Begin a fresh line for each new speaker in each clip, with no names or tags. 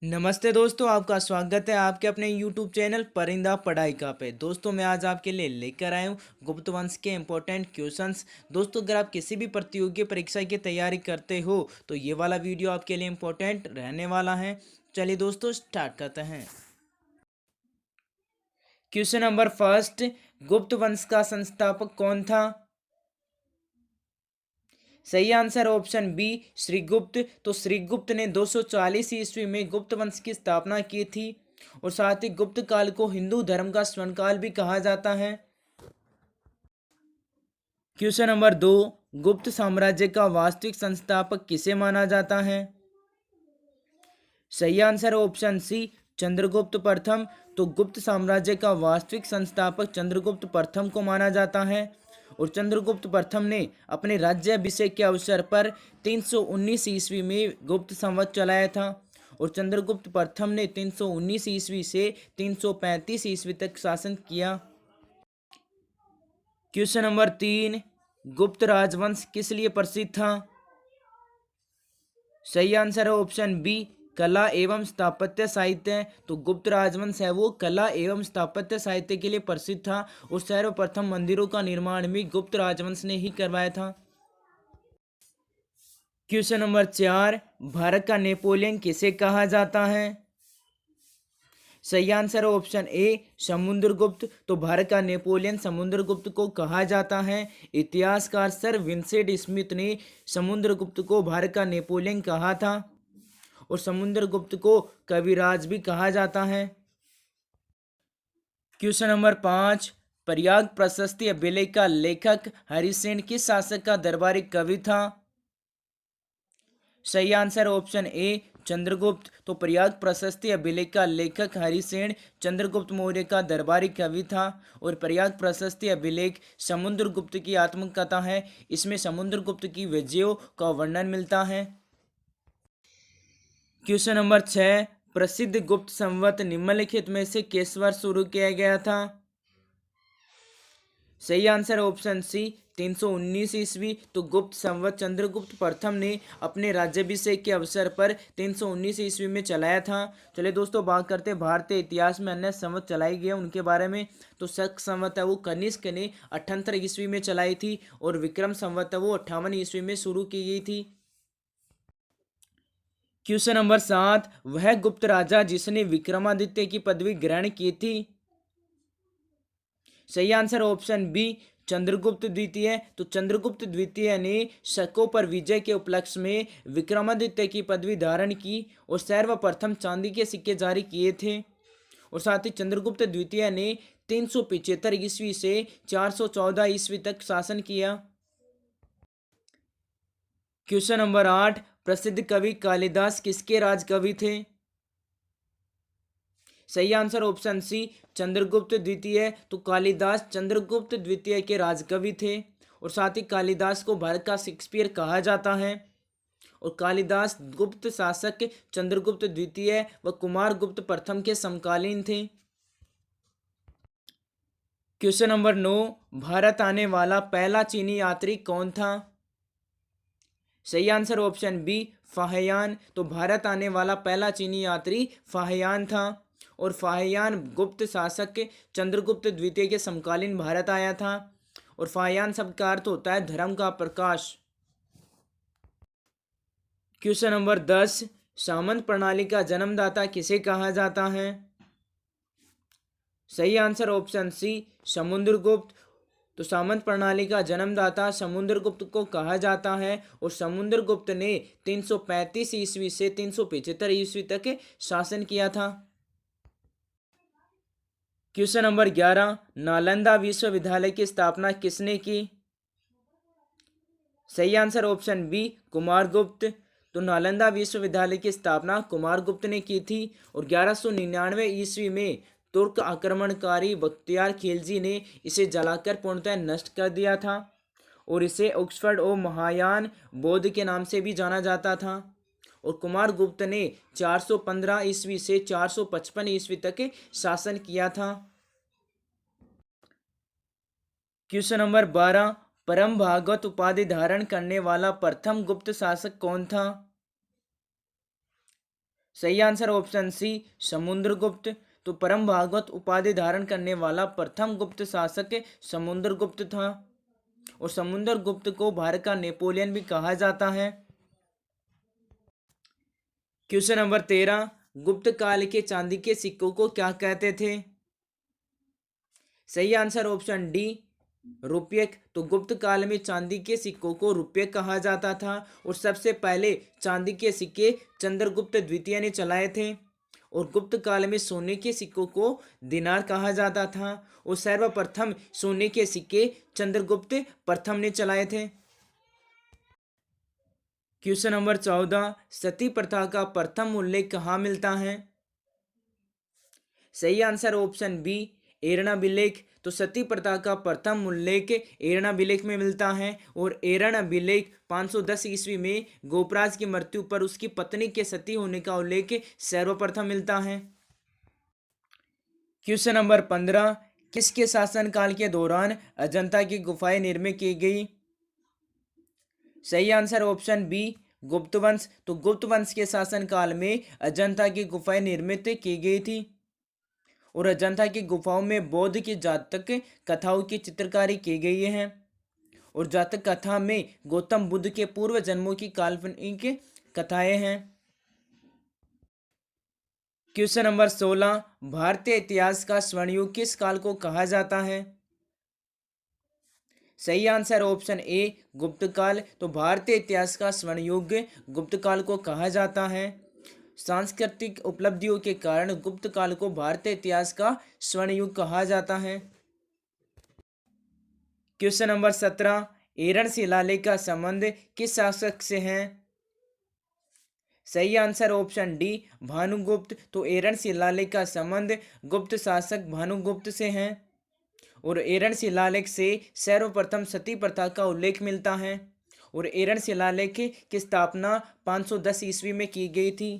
नमस्ते दोस्तों, आपका स्वागत है आपके अपने YouTube चैनल परिंदा पढ़ाई का पे। दोस्तों मैं आज आपके लिए लेकर आया हूँ गुप्त वंश के इम्पोर्टेंट क्वेश्चंस। दोस्तों अगर आप किसी भी प्रतियोगी परीक्षा की तैयारी करते हो तो ये वाला वीडियो आपके लिए इम्पोर्टेंट रहने वाला है। चलिए दोस्तों स्टार्ट करते हैं। क्वेश्चन नंबर फर्स्ट, गुप्त वंश का संस्थापक कौन था? सही आंसर ऑप्शन बी श्रीगुप्त। तो श्रीगुप्त ने 240 ईस्वी में गुप्त वंश की स्थापना की थी और साथ ही गुप्त काल को हिंदू धर्म का स्वर्ण काल भी कहा जाता है। क्वेश्चन नंबर दो, गुप्त साम्राज्य का वास्तविक संस्थापक किसे माना जाता है? सही आंसर ऑप्शन सी चंद्रगुप्त प्रथम। तो गुप्त साम्राज्य का वास्तविक संस्थापक चंद्रगुप्त प्रथम को माना जाता है और चंद्रगुप्त प्रथम ने अपने राज्याभिषेक के अवसर पर 319 ईस्वी में गुप्त संवत चलाया था और चंद्रगुप्त प्रथम ने 319 ईस्वी से 335 ईस्वी तक शासन किया। क्वेश्चन नंबर तीन, गुप्त राजवंश किस लिए प्रसिद्ध था? सही आंसर है ऑप्शन बी कला एवं स्थापत्य साहित्य। तो गुप्त राजवंश है वो कला एवं स्थापत्य साहित्य के लिए प्रसिद्ध था और सर्वप्रथम मंदिरों का निर्माण भी गुप्त राजवंश ने ही करवाया था। क्वेश्चन नंबर चार, भारत का नेपोलियन किसे कहा जाता है? सही आंसर है ऑप्शन ए समुद्रगुप्त। तो भारत का नेपोलियन समुद्रगुप्त को कहा जाता है। इतिहासकार सर विंसेंट स्मिथ ने समुद्रगुप्त को भारत का नेपोलियन कहा था और समुद्रगुप्त को कविराज भी कहा जाता है। क्वेश्चन नंबर पाँच, प्रयाग प्रशस्ति अभिलेख का लेखक हरिसेन किस शासक का दरबारी कवि था? सही आंसर ऑप्शन ए चंद्रगुप्त। तो प्रयाग प्रशस्ति अभिलेख का लेखक हरिसेन चंद्रगुप्त मौर्य का दरबारी कवि था और प्रयाग प्रशस्ति अभिलेख समुद्रगुप्त की आत्मकथा है। इसमें समुद्रगुप्त की विजयों का वर्णन मिलता है। क्वेश्चन नंबर छः, प्रसिद्ध गुप्त संवत निम्नलिखित में से किस वर्ष शुरू किया गया था? सही आंसर ऑप्शन सी 319 ईस्वी। तो गुप्त संवत चंद्रगुप्त प्रथम ने अपने राज्याभिषेक के अवसर पर 319 ईस्वी में चलाया था। चलिए दोस्तों बात करते हैं भारतीय इतिहास में अन्य संवत चलाई गई उनके बारे में। तो शक संवत है वो कनिष्क ने 78 ईस्वी में चलाई थी और विक्रम संवत है वो 58 ईस्वी में शुरू की गई थी। क्वेश्चन नंबर सात, वह गुप्त राजा जिसने विक्रमादित्य की पदवी ग्रहण की थी? सही आंसर ऑप्शन बी चंद्रगुप्त द्वितीय। तो चंद्रगुप्त द्वितीय ने शकों पर विजय के उपलक्ष्य में विक्रमादित्य की पदवी धारण की और सर्वप्रथम चांदी के सिक्के जारी किए थे और साथ ही चंद्रगुप्त द्वितीय ने 375 ईस्वी से 414 ईस्वी तक शासन किया। क्वेश्चन नंबर आठ, प्रसिद्ध कवि कालिदास किसके राजकवि थे? सही आंसर ऑप्शन सी चंद्रगुप्त द्वितीय। तो कालिदास चंद्रगुप्त द्वितीय के राजकवि थे और साथ ही कालिदास को भारत का शेक्सपियर कहा जाता है और कालिदास गुप्त शासक चंद्रगुप्त द्वितीय व कुमारगुप्त प्रथम के समकालीन थे। क्वेश्चन नंबर नौ, भारत आने वाला पहला चीनी यात्री कौन था? सही आंसर ऑप्शन बी फाहियान। तो भारत आने वाला पहला चीनी यात्री फाहियान था और फाहियान गुप्त शासक चंद्रगुप्त द्वितीय के समकालीन भारत आया था और फाहियान शब्द का अर्थ होता है धर्म का प्रकाश। क्वेश्चन नंबर 10, सामंत प्रणाली का जन्मदाता किसे कहा जाता है? सही आंसर ऑप्शन सी समुद्रगुप्त। तो सामंत प्रणाली का जन्मदाता समुद्रगुप्त को कहा जाता है और समुद्रगुप्त ने 335 ईस्वी से 375 ईस्वी तक शासन किया था। क्वेश्चन नंबर 11, नालंदा विश्वविद्यालय की स्थापना किसने की? सही आंसर ऑप्शन बी कुमारगुप्त। तो नालंदा विश्वविद्यालय की स्थापना कुमारगुप्त ने की थी और 1199 ईस्वी में तुर्क आक्रमणकारी बख्तियार खिलजी ने इसे जलाकर पूर्णतः नष्ट कर दिया था और इसे ऑक्सफोर्ड और महायान बौद्ध के नाम से भी जाना जाता था और कुमारगुप्त ने 415 ईस्वी से 455 ईस्वी तक शासन किया था। क्वेश्चन नंबर 12, परम भागवत उपाधि धारण करने वाला प्रथम गुप्त शासक कौन था? सही आंसर ऑप्शन सी समुद्रगुप्त। तो परम भागवत उपाधि धारण करने वाला प्रथम गुप्त शासक समुद्रगुप्त था, और समुद्रगुप्त को भारत का नेपोलियन भी कहा जाता है। क्वेश्चन नंबर 13, गुप्त काल के चांदी के सिक्कों को क्या कहते थे? सही आंसर ऑप्शन डी रुपये। तो गुप्त काल में चांदी के सिक्कों को रुपये कहा जाता था, और सबसे पहले चांदी के सिक्के चंद्रगुप्त द्वितीय ने चलाए थे। और गुप्त काल में सोने के सिक्कों को दिनार कहा जाता था, और सर्वप्रथम सोने के सिक्के चंद्रगुप्त प्रथम ने चलाए थे। क्वेश्चन नंबर 14, सती प्रथा का प्रथम उल्लेख कहाँ मिलता है? सही आंसर ऑप्शन बी एरणाभिलेख। तो सती प्रथा का प्रथम उल्लेख एरणाभिलेख में मिलता है, और एरणाभिलेख 510 ईस्वी में गोपराज की मृत्यु पर उसकी पत्नी के सती होने का उल्लेख सर्वप्रथम मिलता है। क्वेश्चन नंबर 15, किसके शासनकाल के दौरान अजंता की गुफाएं निर्मित की गई? सही आंसर ऑप्शन बी गुप्त वंश। तो गुप्त वंश के शासनकाल में अजंता की गुफाएं निर्मित की गई थी, और अजंता की गुफाओं में बौद्ध की जातक कथाओं की चित्रकारी की गई है, और जातक कथा में गौतम बुद्ध के पूर्व जन्मों की काल्पनिक कथाएं हैं। क्वेश्चन नंबर 16, भारतीय इतिहास का स्वर्णयुग किस काल को कहा जाता है? सही आंसर ऑप्शन ए गुप्त काल। तो भारतीय इतिहास का स्वर्णयुग गुप्त काल को कहा जाता है। सांस्कृतिक उपलब्धियों के कारण गुप्त काल को भारतीय इतिहास का स्वर्णयुग कहा जाता है। क्वेश्चन नंबर 17, एरण शिलालेख का संबंध किस शासक से है? सही आंसर ऑप्शन डी भानुगुप्त। तो एरण शिलालेख का संबंध गुप्त शासक भानुगुप्त से है, और एरण शिलालेख से सर्वप्रथम सती प्रथा का उल्लेख मिलता है, और एरण शिलालेख की स्थापना 510 ईस्वी में की गई थी।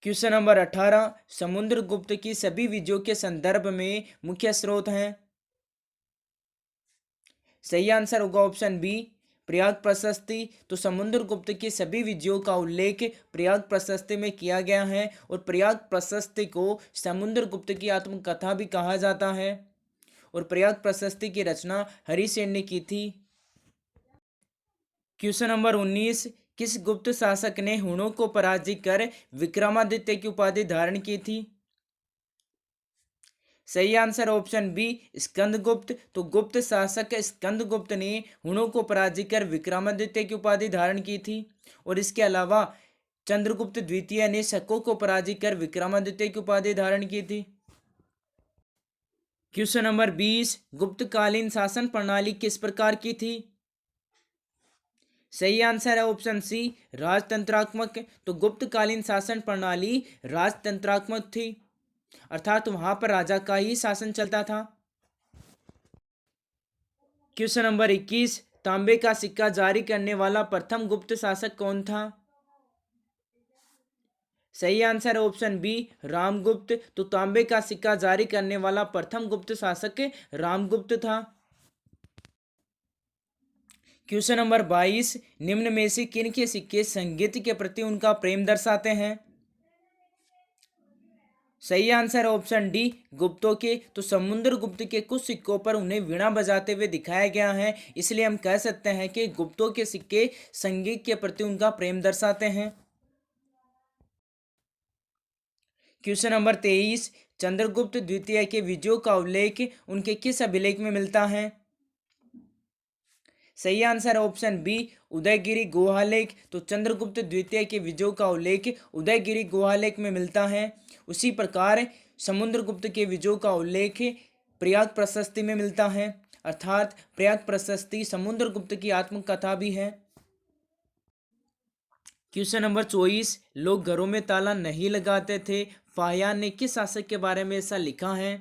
क्वेश्चन नंबर 18, समुद्रगुप्त की सभी विजयों के संदर्भ में मुख्य स्रोत हैं? सही आंसर होगा ऑप्शन बी प्रयाग प्रशस्ति। तो समुद्रगुप्त की सभी विजयों का उल्लेख प्रयाग प्रशस्ति में किया गया है, और प्रयाग प्रशस्ति को समुद्रगुप्त की आत्मकथा भी कहा जाता है, और प्रयाग प्रशस्ति की रचना हरिसेन ने की थी। क्वेश्चन नंबर 19, किस गुप्त शासक ने हुणों को पराजित कर विक्रमादित्य की उपाधि धारण की थी? सही आंसर ऑप्शन बी स्कंदगुप्त। तो गुप्त शासक स्कंदगुप्त ने हुणों को पराजित कर विक्रमादित्य की उपाधि धारण की थी, और इसके अलावा चंद्रगुप्त द्वितीय ने शकों को पराजित कर विक्रमादित्य की उपाधि धारण की थी। क्वेश्चन नंबर 20, गुप्तकालीन शासन प्रणाली किस प्रकार की थी? सही आंसर है ऑप्शन सी राजतंत्रात्मक। तो गुप्तकालीन शासन प्रणाली राजतंत्रात्मक थी, अर्थात वहां पर राजा का ही शासन चलता था। क्वेश्चन नंबर 21, तांबे का सिक्का जारी करने वाला प्रथम गुप्त शासक कौन था? सही आंसर है ऑप्शन बी रामगुप्त। तो तांबे का सिक्का जारी करने वाला प्रथम गुप्त शासक रामगुप्त था। क्वेश्चन नंबर 22, निम्न में से किन के सिक्के संगीत के प्रति उनका प्रेम दर्शाते हैं? सही आंसर ऑप्शन डी गुप्तों के। तो समुद्रगुप्त के कुछ सिक्कों पर उन्हें वीणा बजाते हुए दिखाया गया है, इसलिए हम कह सकते हैं कि गुप्तों के सिक्के संगीत के प्रति उनका प्रेम दर्शाते हैं। क्वेश्चन नंबर 23, चंद्रगुप्त द्वितीय के विजयों का उल्लेख उनके किस अभिलेख में मिलता है? सही आंसर ऑप्शन बी उदयगिरी गुहालेख। तो चंद्रगुप्त द्वितीय के विजयों का उल्लेख उदयगिरी गुहालेख में मिलता है। उसी प्रकार समुद्रगुप्त के विजयों का उल्लेख प्रयाग प्रशस्ति में मिलता है, अर्थात प्रयाग प्रशस्ति समुद्रगुप्त की आत्मकथा भी है। क्वेश्चन नंबर 24, लोग घरों में ताला नहीं लगाते थे, फाहियान ने किस शासक के बारे में ऐसा लिखा है?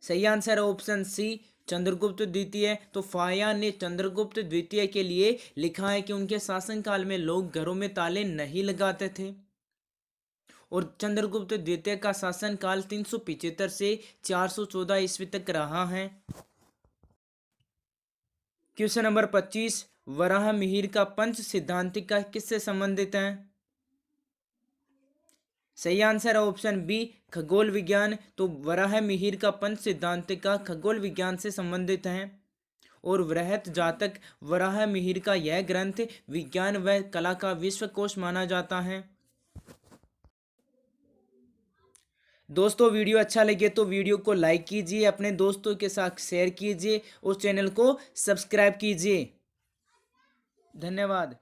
सही आंसर है ऑप्शन सी चंद्रगुप्त द्वितीय। तो फाहियान ने चंद्रगुप्त द्वितीय के लिए लिखा है कि उनके शासनकाल में लोग घरों में ताले नहीं लगाते थे, और चंद्रगुप्त द्वितीय का शासनकाल 375 से 414 ईस्वी तक रहा है। क्वेश्चन नंबर 25, वराह मिहिर का पंच सिद्धांतिका किससे संबंधित है? सही आंसर है ऑप्शन बी, खगोल विज्ञान। तो वराह मिहिर का पंच सिद्धांतिका खगोल विज्ञान से संबंधित है। और वृहत जातक वराह मिहिर का यह ग्रंथ विज्ञान व कला का विश्वकोश माना जाता है। दोस्तों वीडियो अच्छा लगे तो वीडियो को लाइक कीजिए, अपने दोस्तों के साथ शेयर कीजिए और चैनल को सब्सक्राइब कीजिए। धन्यवाद।